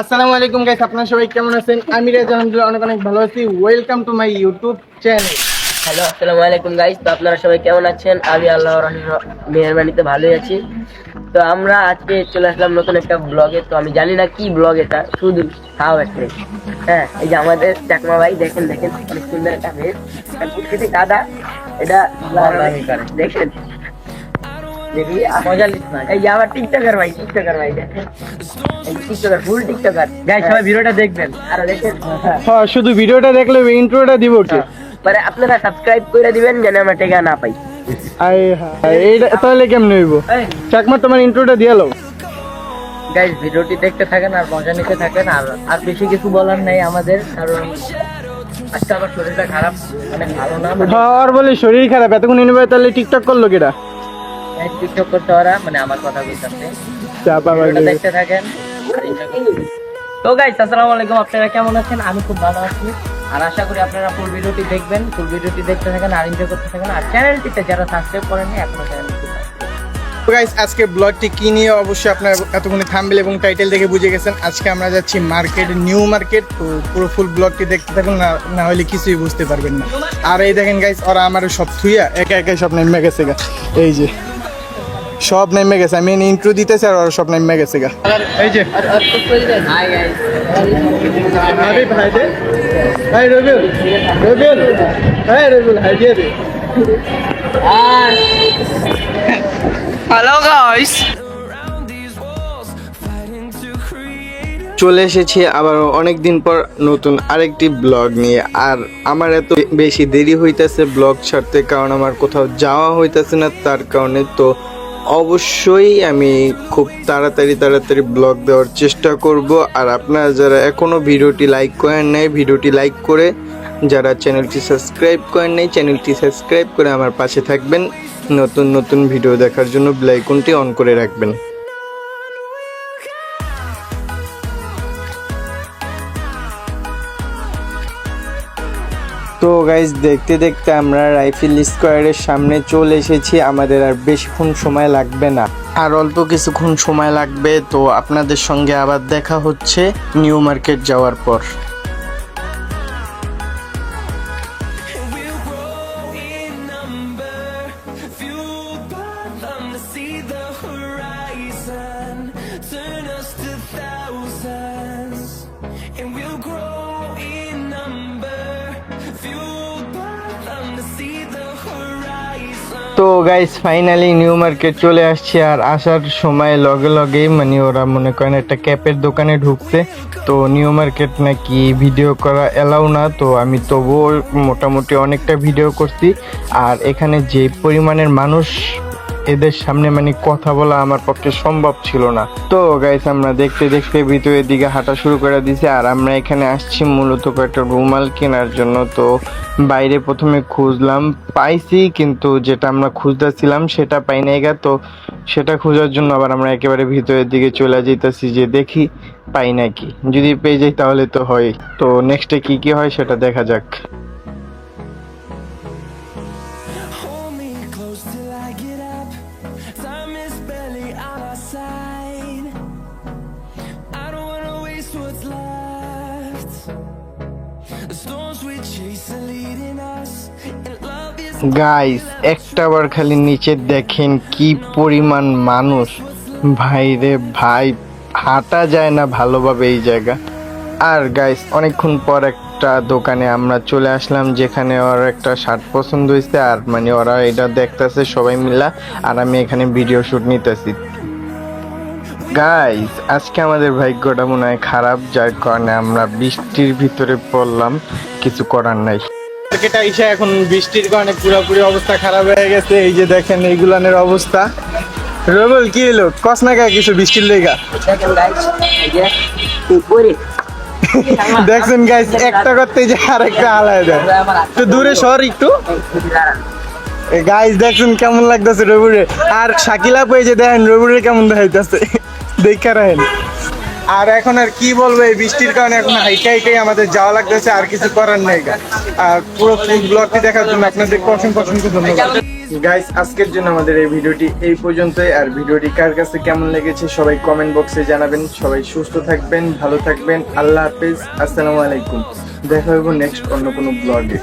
আসসালামু আলাইকুম গাইস, আপনারা সবাই কেমন আছেন? আমি রাজা আলহামদুলিল্লাহ অনেক অনেক ভালো আছি। Welcome to my YouTube channel. Hello, আসসালামু আলাইকুম গাইস। তো আপনারা সবাই কেমন আছেন? আমি আল্লাহর মেহেরবানিতে ভালোই আছি। তো আমরা আজকে চলে আসলাম নতুন একটা ব্লগে। তো আমি জানি না কি ব্লগ এটা, শুধু তাও একটা। হ্যাঁ, এই যে আমাদের চাকমা ভাই, দেখেন দেখেন অনেক সুন্দর একটা ভেজ দাদা। এটা দেখেন, দেখি মজা লিস না। এই যে আমার টিকটকার ভাই, দেখেন এই টিকটকার, ফুল টিকটকার। গাইস সবাই ভিডিওটা দেখবেন আর দেখেন। হ্যাঁ, শুধু ভিডিওটা দেখলে ইন্ট্রোটা দিব কি? মানে আপনারা সাবস্ক্রাইব করে দিবেন যেন আমরা টেকা না পাই। এইটা তাহলে কেমনে হইব? চাকমা তোমার ইন্ট্রোটা দিয়ে লও। গাইস ভিডিওটি দেখতে থাকেন আর মজা নিতে থাকেন। আর বেশি কিছু বলার নাই আমাদের, কারণ আজকে আমার শরীরটা খারাপ, মানে ভালো না। আর বলি শরীর খারাপ, এতক্ষণ ইনভাইট তাহলে টিকটক করলো কেডা? টিকটক করতে ওরা, মানে আমার কথা বলতেছে। দেখতে থাকেন। তো গাইস আসসালামু আলাইকুম, আপনারা কেমন আছেন? আমি খুব ভালো আছি আর আশা করি আপনারা ফুল ভিডিওটি দেখবেন। ফুল ভিডিওটি দেখতে থাকেন আর এনজয় করতে থাকেন। আর চ্যানেলটিতে যারা সাবস্ক্রাইব করেননি এখনো চ্যানেলটি তো গাইস, আজকে ব্লগটি কি নিয়ে অবশ্যই আপনারা এতক্ষণে থাম্বনেল এবং টাইটেল দেখে বুঝে গেছেন। আজকে আমরা যাচ্ছি মার্কেট, নিউ মার্কেট। তো পুরো ফুল ব্লগটি দেখতে থাকুন, না হলে কিছুই বুঝতে পারবেন না। আর এই দেখেন গাইস, ওরা আমার সব থুইয়া একা একাই সব নেমে গেছে গা। এই যে সব নেমে গেছে, আমি ইন্ট্রো দিতেছি আর ওরা সব নেমে গেছে গা। এই যে হাই গাইস। আরে ভাই দে, hi Rabiul, Rabiul, hi Rabiul, hi দিয়ে দে। হ্যালো গাইস, চলে এসেছি আবার অনেক দিন পর নতুন আরেকটি ব্লগ নিয়ে। আর আমার এত বেশি দেরি হইতেছে ব্লগ ছাড়তে, কারণ আমার কোথাও যাওয়া হইতেছে না, তার কারণে। তো অবশ্যই আমি খুব তাড়াতাড়ি ব্লগ দেওয়ার চেষ্টা করব। আর আপনারা যারা এখনও ভিডিওটি লাইক করেন নাই, ভিডিওটি লাইক করে, যারা চ্যানেলটি সাবস্ক্রাইব করেন নাই, চ্যানেলটি সাবস্ক্রাইব করে আমার পাশে থাকবেন। নতুন নতুন ভিডিও দেখার জন্য বেল আইকনটি অন করে রাখবেন। তো গাইজ, দেখতে দেখতে আমরা রাইফেল স্কোয়ারের সামনে চলে এসেছি। আমাদের আর বেশিক্ষণ সময় লাগবে না, আর অল্প কিছুক্ষণ সময় লাগবে। তো আপনাদের সঙ্গে আবার দেখা হচ্ছে নিউ মার্কেট যাওয়ার পর। তো গাইস, ফাইনালি নিউ মার্কেট চলে আসছে। আর আসার সময় লগে লগেই মানে ওরা মনে করেন একটা ক্যাপের দোকানে ঢুকছে। তো নিউ মার্কেট নাকি ভিডিও করা এলাও না। তো আমি তবুও মোটামুটি অনেকটা ভিডিও করছি। আর এখানে যে পরিমাণের মানুষ, এদের সামনে মানে কথা বলা আমার পক্ষে সম্ভব ছিল না। তো গাইস, আমরা দেখতে দেখতে ভিতরের দিকে হাঁটা শুরু করে দিয়েছি। আর আমরা এখানে আসছি মূলত একটা রুমাল কেনার জন্য। তো বাইরে প্রথমে খুঁজলাম, পাইছি, কিন্তু যেটা আমরা খুঁজতেছিলাম সেটা পাই নাই গা। তো সেটা খোঁজার জন্য আবার আমরা একেবারে ভিতরের দিকে চলে যেতেছি, যে দেখি পাই নাকি। যদি পেয়ে যাই তাহলে তো হয়। তো নেক্সটে কি কি হয় সেটা দেখা যাক। গাইস, একটাবার খালি নিচে দেখেন কি পরিমাণ মানুষ। ভাই রে ভাই, হাঁটা যায় না ভালোভাবে এই জায়গা। আর গাইস, অনেকক্ষণ পর একটা দোকানে আমরা চলে আসলাম, যেখানে ওর একটা শার্ট পছন্দ হয়েছে। আর মানে ওরা এটা দেখতেছে সবাই মিলা, আর আমি এখানে ভিডিও শুট নিতেছি। গাইস, আজকে আমাদের ভাগ্যটা মনে হয় খারাপ, যার কারণে আমরা বৃষ্টির ভিতরে পড়লাম। কিছু করার নাই। মার্কেটে এসে এখন বৃষ্টির কারণে পুরোপুরি অবস্থা খারাপ হয়ে গেছে। এই যে দেখেন এইগুলানের অবস্থা। রবল, কি হলো? কস না গায়ে কিছু বৃষ্টির লেগা? দেখছেন গাইস, একটা করতে যে আরেকটা আলাদা দেয়। তো দূরে সর একটু। গাইস, দেখছেন কেমন লাগতেছে রবিরে। আর শাকিলা পেয়ে যে দেখেন রবিরে কেমন দেখাইতেছে, দেখা রাখেন। আর এখন আর কি বলবো, এই বৃষ্টির কারণে এখন হাইটাই আমাদের যাওয়া লাগতেছে, আর কিছু করার নেই। আর পুরো ফুল ব্লগটি দেখার জন্য আপনাদেরকে অসংখ্য ধন্যবাদ। গাইস আজকের জন্য আমাদের এই ভিডিওটি এই পর্যন্তই। আর ভিডিওটি কার কাছে কেমন লেগেছে সবাই কমেন্ট বক্সে জানাবেন। সবাই সুস্থ থাকবেন, ভালো থাকবেন। আল্লাহ হাফেজ, আসসালামু আলাইকুম। দেখা হবে নেক্সট অন্য কোনো ব্লগে।